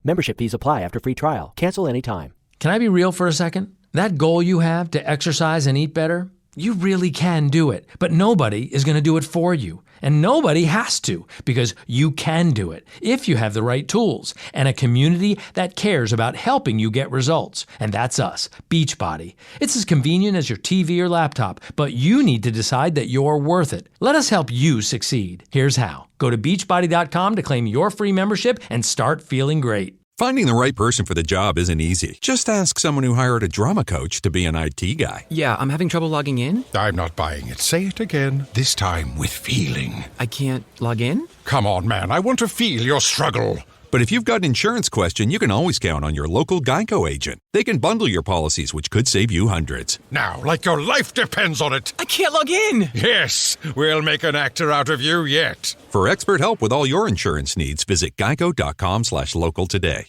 Membership fees apply after free trial. Cancel anytime. Can I be real for a second? That goal you have to exercise and eat better, you really can do it. But nobody is going to do it for you. And nobody has to, because you can do it if you have the right tools and a community that cares about helping you get results. And that's us, Beachbody. It's as convenient as your TV or laptop, but you need to decide that you're worth it. Let us help you succeed. Here's how. Go to beachbody.com to claim your free membership and start feeling great. Finding the right person for the job isn't easy. Just ask someone who hired a drama coach to be an IT guy. Yeah, I'm having trouble logging in. I'm not buying it. Say it again, this time with feeling. I can't log in? Come on, man. I want to feel your struggle. But if you've got an insurance question, you can always count on your local Geico agent. They can bundle your policies, which could save you hundreds. Now, like your life depends on it. I can't log in. Yes, we'll make an actor out of you yet. For expert help with all your insurance needs, visit geico.com/local today.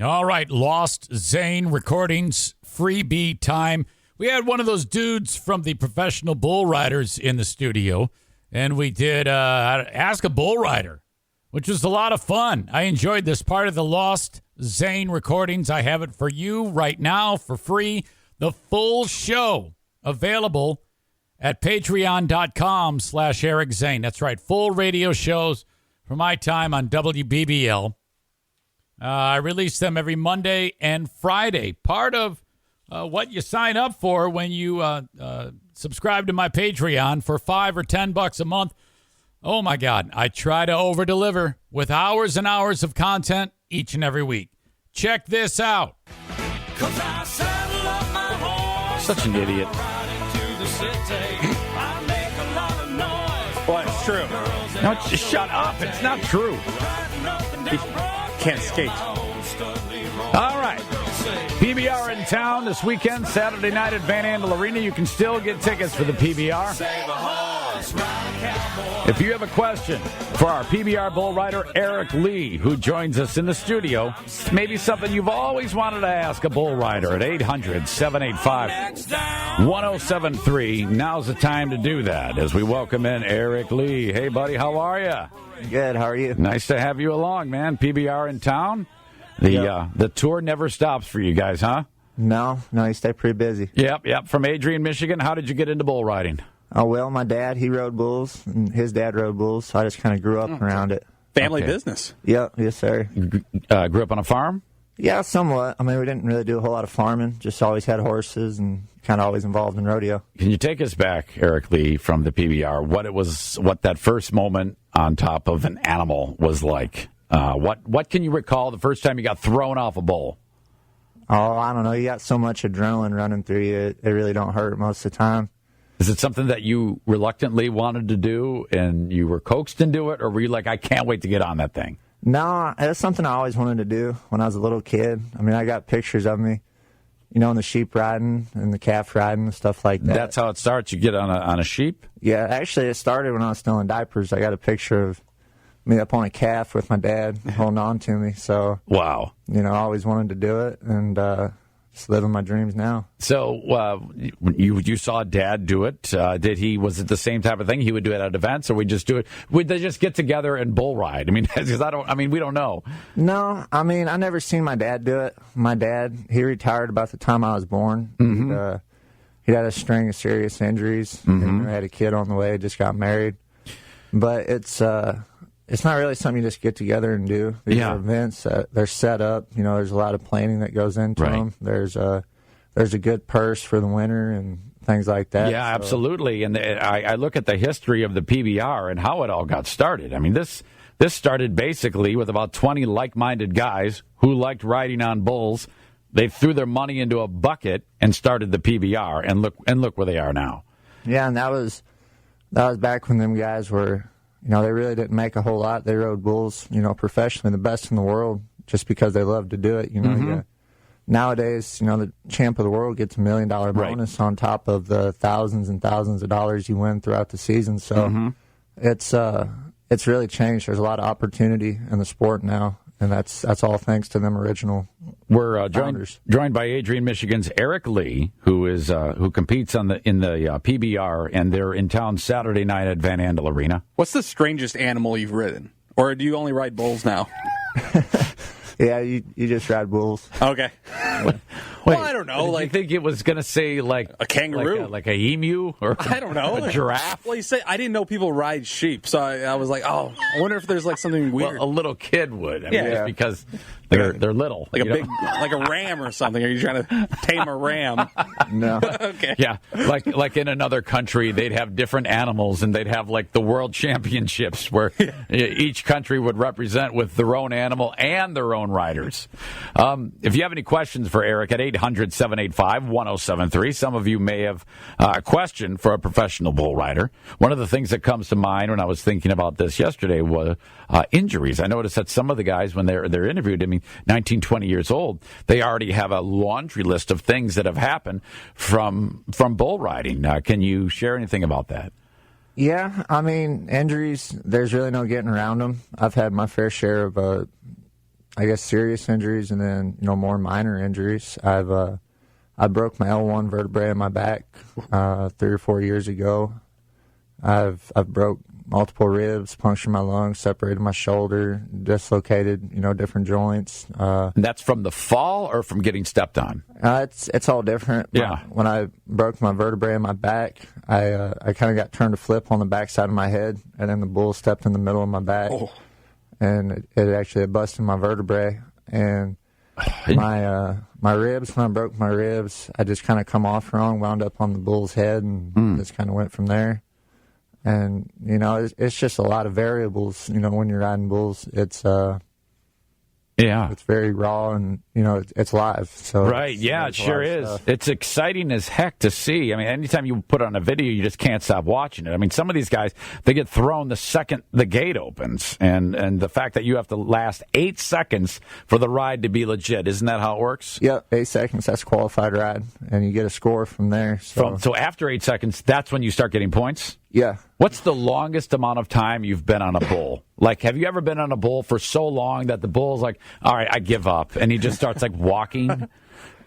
All right, Lost Zane recordings, freebie time. We had one of those dudes from the Professional Bull Riders in the studio, and we did Ask a Bull Rider, which was a lot of fun. I enjoyed this part of the Lost Zane recordings. I have it for you right now for free. The full show available at patreon.com/Eric Zane. That's right, full radio shows for my time on WBBL. I release them every Monday and Friday. Part of what you sign up for when you subscribe to my Patreon for $5 or $10 a month. Oh, my God. I try to over-deliver with hours and hours of content each and every week. Check this out. Such an idiot. Well, it's true. No, just shut up. It's not true. He can't skate. All right. PBR in town this weekend, Saturday night at Van Andel Arena. You can still get tickets for the PBR. If you have a question for our PBR bull rider, Eric Lee, who joins us in the studio, maybe something you've always wanted to ask a bull rider at 800-785-1073. Now's the time to do that as we welcome in Eric Lee. Hey, buddy, how are you? Good, how are you? Nice to have you along, man. PBR in town. The tour never stops for you guys, huh? No, you stay pretty busy. Yep. From Adrian, Michigan, how did you get into bull riding? Oh, well, my dad, he rode bulls, and his dad rode bulls, so I just kind of grew up around it. Family business. Yep, yes, sir. Grew up on a farm? Yeah, somewhat. I mean, we didn't really do a whole lot of farming, just always had horses and kind of always involved in rodeo. Can you take us back, Eric Lee, from the PBR, what that first moment on top of an animal was like? What can you recall the first time you got thrown off a bull? Oh, I don't know. You got so much adrenaline running through you, it really don't hurt most of the time. Is it something that you reluctantly wanted to do and you were coaxed into it, or were you like, I can't wait to get on that thing? No, it's something I always wanted to do when I was a little kid. I mean, I got pictures of me, in the sheep riding and the calf riding and stuff like that. That's how it starts? You get on a sheep? Yeah, actually, it started when I was still in diapers. I got a picture of me up on a calf with my dad holding on to me. So, wow. I always wanted to do it and just living my dreams now. So you saw Dad do it. Was it the same type of thing? He would do it at events, or we just do it? Would they just get together and bull ride? I mean, because we don't know. No, I mean, I never seen my dad do it. My dad, he retired about the time I was born. Mm-hmm. He had a string of serious injuries. Mm-hmm. And had a kid on the way, just got married. But it's not really something you just get together and do. These are events that they're set up. There's a lot of planning that goes into them. There's a good purse for the winner and things like that. Yeah, so. Absolutely. And I look at the history of the PBR and how it all got started. I mean, this started basically with about 20 like-minded guys who liked riding on bulls. They threw their money into a bucket and started the PBR, and look where they are now. Yeah, and that was back when them guys were. They really didn't make a whole lot. They rode bulls, professionally, the best in the world, just because they loved to do it. Nowadays, the champ of the world gets $1 million bonus on top of the thousands and thousands of dollars you win throughout the season. So it's really changed. There's a lot of opportunity in the sport now, and that's all thanks to them original. We're joined by Adrian, Michigan's Eric Lee, who competes in the PBR, and they're in town Saturday night at Van Andel Arena. What's the strangest animal you've ridden, or do you only ride bulls now? Yeah, you just ride bulls. Okay. Wait, I don't know. Did you think it was going to say like a kangaroo, like a emu, or I don't know, a giraffe? Well, you say I didn't know people ride sheep, so I was like, oh, I wonder if there's like something weird. Well, a little kid would. I mean, Yeah. just because they're little, like a big, like a ram or something. Are you trying to tame a ram? No. Okay. Yeah, like in another country, they'd have different animals, and they'd have like the world championships where each country would represent with their own animal and their own riders. If you have any questions for Eric at 800-785-1073, some of you may have a question for a professional bull rider. One of the things that comes to mind when I was thinking about this yesterday was injuries. I noticed that some of the guys, when they're interviewed, 19, 20 years old, they already have a laundry list of things that have happened from bull riding. Can you share anything about that? Yeah, I mean, injuries, there's really no getting around them. I've had my fair share of, serious injuries and then, more minor injuries. I broke my L1 vertebrae in my back 3 or 4 years ago. I've broke multiple ribs, punctured my lungs, separated my shoulder, dislocated, different joints. And that's from the fall or from getting stepped on? It's all different. Yeah. When I broke my vertebrae in my back, I kind of got turned to flip on the back side of my head, and then the bull stepped in the middle of my back, and it actually busted my vertebrae. And my ribs, when I broke my ribs, I just kind of come off wrong, wound up on the bull's head, and just kind of went from there. And, it's just a lot of variables, when you're riding bulls. It's very raw and, it's live. So right, yeah, it sure is. Stuff. It's exciting as heck to see. I mean, anytime you put on a video, you just can't stop watching it. I mean, some of these guys, they get thrown the second the gate opens. And the fact that you have to last 8 seconds for the ride to be legit, isn't that how it works? Yep, 8 seconds, that's a qualified ride. And you get a score from there. So after 8 seconds, that's when you start getting points? Yeah. What's the longest amount of time you've been on a bull? Like, have you ever been on a bull for so long that the bull's like, all right, I give up, and he just starts like walking?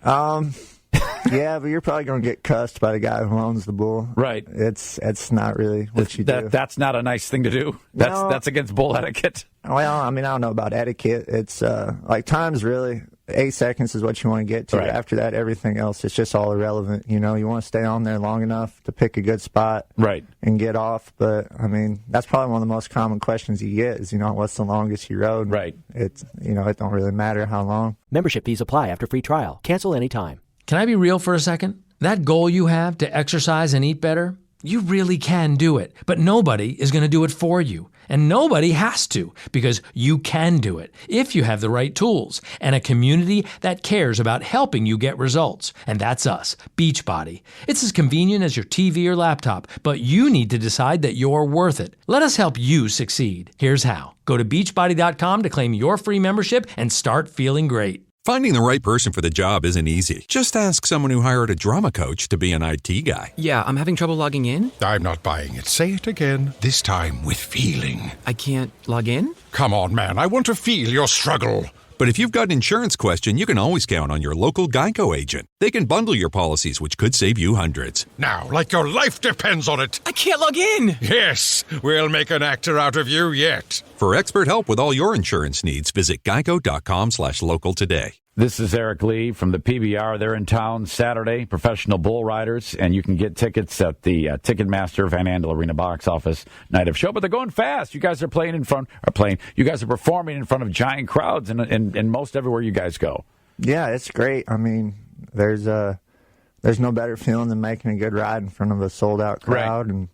Yeah, but you're probably going to get cussed by the guy who owns the bull. Right. It's not really what you do. That's not a nice thing to do. That's against bull etiquette. Well, I mean, I don't know about etiquette. It's like time's really 8 seconds is what you want to get to. Right. After that, everything else is just all irrelevant. You want to stay on there long enough to pick a good spot, right, and get off. But I mean, that's probably one of the most common questions you get is, what's the longest you rode? Right. It's it don't really matter how long. Membership fees apply after free trial. Cancel anytime. Can I be real for a second? That goal you have to exercise and eat better, you really can do it, but nobody is going to do it for you. And nobody has to, because you can do it if you have the right tools and a community that cares about helping you get results. And that's us, Beachbody. It's as convenient as your TV or laptop, but you need to decide that you're worth it. Let us help you succeed. Here's how. Go to beachbody.com to claim your free membership and start feeling great. Finding the right person for the job isn't easy. Just ask someone who hired a drama coach to be an IT guy. Yeah, I'm having trouble logging in. I'm not buying it. Say it again, this time with feeling. I can't log in? Come on, man. I want to feel your struggle. But if you've got an insurance question, you can always count on your local Geico agent. They can bundle your policies, which could save you hundreds. Now, like your life depends on it. I can't log in. Yes, we'll make an actor out of you yet. For expert help with all your insurance needs, visit geico.com/local today. This is Eric Lee from the PBR. They're in town Saturday, professional bull riders, and you can get tickets at the Ticketmaster Van Andel Arena box office night of show. But they're going fast. You guys are you guys are performing in front of giant crowds in most everywhere you guys go. Yeah, it's great. I mean, there's no better feeling than making a good ride in front of a sold out crowd,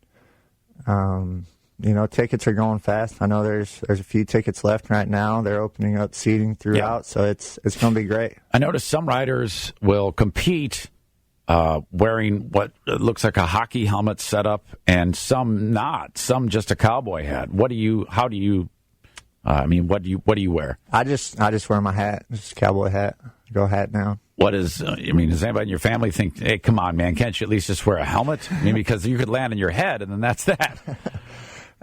right. And tickets are going fast. I know there's a few tickets left right now. They're opening up seating throughout, so it's going to be great. I noticed some riders will compete wearing what looks like a hockey helmet setup, and some not. Some just a cowboy hat. What do you wear? I just wear my hat, just a cowboy hat. Go hat down. Does anybody in your family think, hey, come on, man, can't you at least just wear a helmet? I mean, because you could land on your head, and then that's that.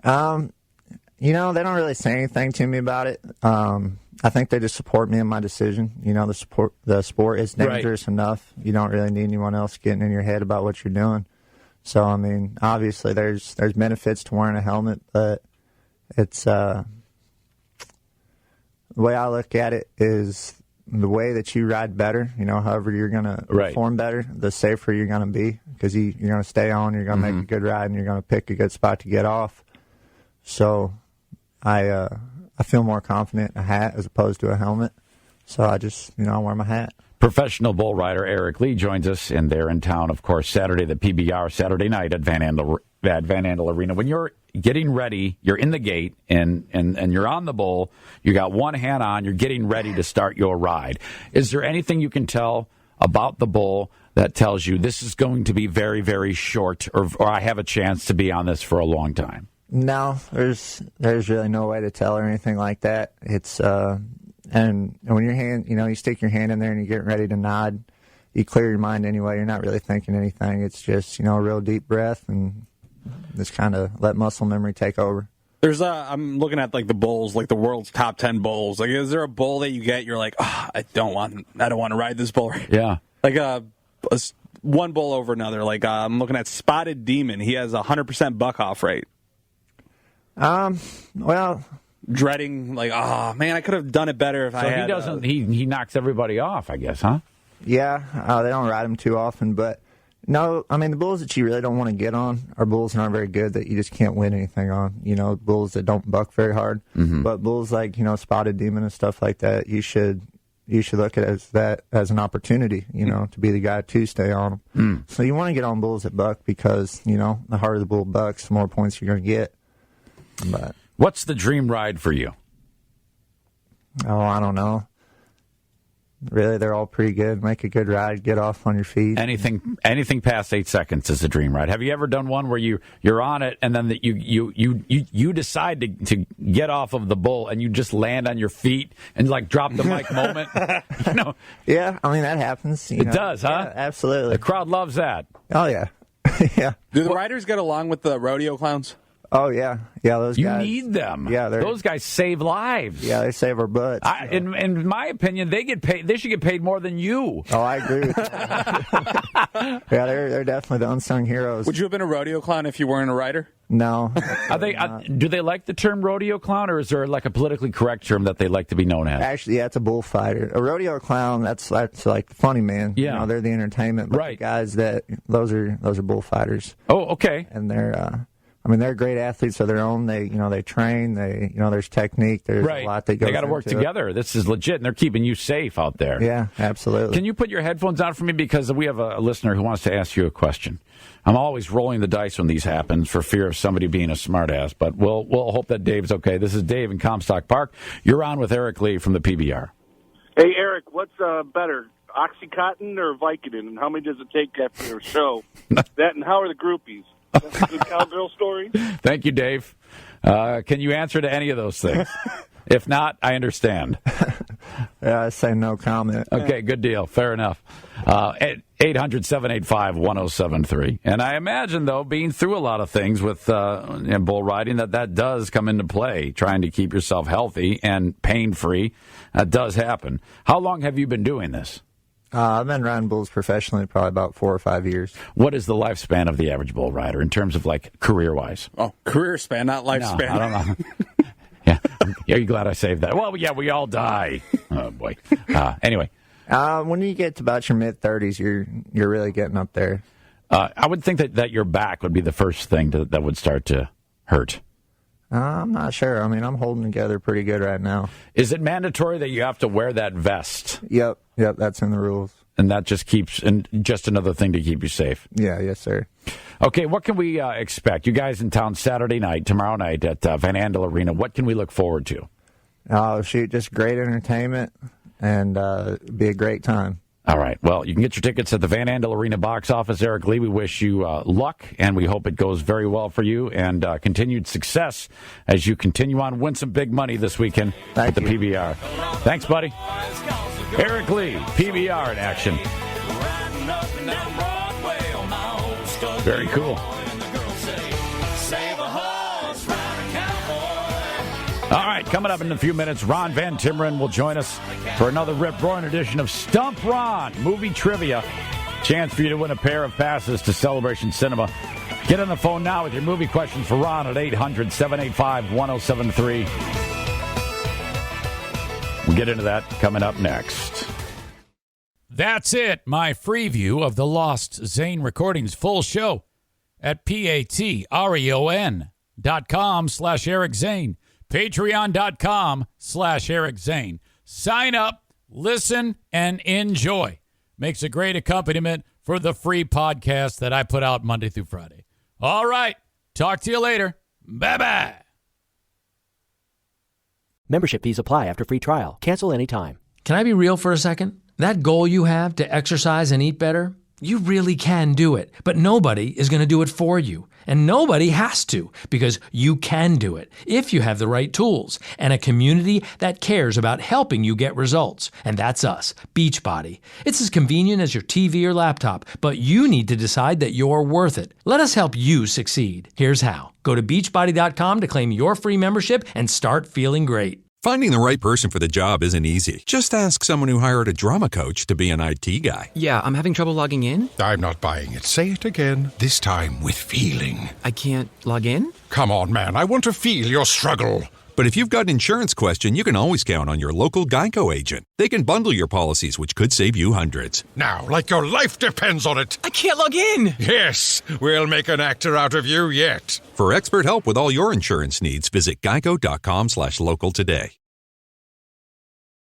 They don't really say anything to me about it. I think they just support me in my decision. The sport is dangerous enough. You don't really need anyone else getting in your head about what you're doing. So, I mean, obviously there's benefits to wearing a helmet, but it's the way I look at it is the way that you ride better, however you're going to perform better, the safer you're going to be, because you're going to stay on, you're going to make a good ride, and you're going to pick a good spot to get off. So I feel more confident in a hat as opposed to a helmet. So I just, I wear my hat. Professional bull rider Eric Lee joins us, and they're in town, of course, Saturday, the PBR, Saturday night at Van Andel Arena. When you're getting ready, you're in the gate, and you're on the bull, you got one hand on, you're getting ready to start your ride. Is there anything you can tell about the bull that tells you this is going to be very, very short, or I have a chance to be on this for a long time? No, there's really no way to tell or anything like that. It's and when your hand, you stick your hand in there and you're getting ready to nod, you clear your mind anyway. You're not really thinking anything. It's just, a real deep breath and just kind of let muscle memory take over. I'm looking at like the bulls, like the world's top 10 bulls. Like, is there a bull that you get? You're like, I don't want to ride this bull. Yeah. Like one bull over another. Like I'm looking at Spotted Demon. He has 100% buck off rate. Well, dreading, like, man, I could have done it better if I had. So he doesn't. He knocks everybody off, I guess, huh? Yeah, they don't ride him too often, but no, I mean the bulls that you really don't want to get on are bulls that aren't very good that you just can't win anything on. Bulls that don't buck very hard, but bulls like Spotted Demon and stuff like that, you should look at it as an opportunity, to be the guy to stay on them. So you want to get on bulls that buck because the harder the bull bucks, the more points you're going to get. But what's the dream ride for you? Oh, I don't know. Really, they're all pretty good. Make a good ride, get off on your feet. Anything past 8 seconds is a dream ride. Have you ever done one where you're on it and then you decide to get off of the bull and you just land on your feet and like drop the mic moment? Yeah, I mean that happens. It does, huh? Yeah, absolutely. The crowd loves that. Oh yeah, yeah. Do the riders get along with the rodeo clowns? Oh, yeah. Yeah, those guys. You need them. Yeah, those guys save lives. Yeah, they save our butts. In my opinion, they should get paid more than you. Oh, I agree with you. Yeah, they're definitely the unsung heroes. Would you have been a rodeo clown if you weren't a rider? No. Do they like the term rodeo clown, or is there like a politically correct term that they like to be known as? Actually, yeah, it's a bullfighter. A rodeo clown, that's like the funny man. Yeah. They're the entertainment. But right. The guys those are bullfighters. Oh, okay. And they're great athletes of their own. They train. There's technique. There's a lot that goes. They got to work together. This is legit, and they're keeping you safe out there. Yeah, absolutely. Can you put your headphones on for me, because we have a listener who wants to ask you a question. I'm always rolling the dice when these happen for fear of somebody being a smartass, but we'll hope that Dave's okay. This is Dave in Comstock Park. You're on with Eric Lee from the PBR. Hey, Eric, what's better, Oxycontin or Vicodin, and how many does it take after your show? That, and how are the groupies? That's a good cowgirl story. Thank you, Dave. Can you answer to any of those things? If not, I understand. Yeah, I say no comment. Okay, good deal. Fair enough. 800-785-1073. And I imagine, though, being through a lot of things with bull riding, that does come into play, trying to keep yourself healthy and pain-free. That does happen. How long have you been doing this? I've been riding bulls professionally probably about 4 or 5 years. What is the lifespan of the average bull rider in terms of, like, career-wise? Oh, career span, not lifespan. No, I don't know. Yeah. Are you glad I saved that? Well, yeah, we all die. Oh, boy. Anyway. When you get to about your mid-30s, you're really getting up there. I would think that your back would be the first thing that would start to hurt. I'm not sure. I mean, I'm holding together pretty good right now. Is it mandatory that you have to wear that vest? Yep, that's in the rules. And that just just another thing to keep you safe? Yeah, yes, sir. Okay, what can we expect? You guys in town Saturday night, tomorrow night at Van Andel Arena. What can we look forward to? Oh, shoot, just great entertainment and be a great time. All right. Well, you can get your tickets at the Van Andel Arena box office. Eric Lee, we wish you luck, and we hope it goes very well for you and continued success as you continue on. Win some big money this weekend at the PBR. Thanks, buddy. Eric Lee, PBR in action. Very cool. All right, coming up in a few minutes, Ron Van Timmeren will join us for another rip-roaring edition of Stump Ron Movie Trivia. Chance for you to win a pair of passes to Celebration Cinema. Get on the phone now with your movie questions for Ron at 800-785-1073. We'll get into that coming up next. That's it. My free view of the Lost Zane recordings full show at patreon.com/Eric Zane. Patreon.com/Eric Zane. Sign up, listen, and enjoy. Makes a great accompaniment for the free podcast that I put out Monday through Friday. All right. Talk to you later. Bye-bye. Membership fees apply after free trial. Cancel anytime. Can I be real for a second? That goal you have to exercise and eat better, you really can do it, but nobody is going to do it for you. And nobody has to, because you can do it if you have the right tools and a community that cares about helping you get results. And that's us, Beachbody. It's as convenient as your TV or laptop, but you need to decide that you're worth it. Let us help you succeed. Here's how. Go to beachbody.com to claim your free membership and start feeling great. Finding the right person for the job isn't easy. Just ask someone who hired a drama coach to be an IT guy. Yeah, I'm having trouble logging in. I'm not buying it. Say it again, this time with feeling. I can't log in? Come on, man. I want to feel your struggle. But if you've got an insurance question, you can always count on your local Geico agent. They can bundle your policies, which could save you hundreds. Now, like your life depends on it. I can't log in! Yes, we'll make an actor out of you yet. For expert help with all your insurance needs, visit geico.com/local today.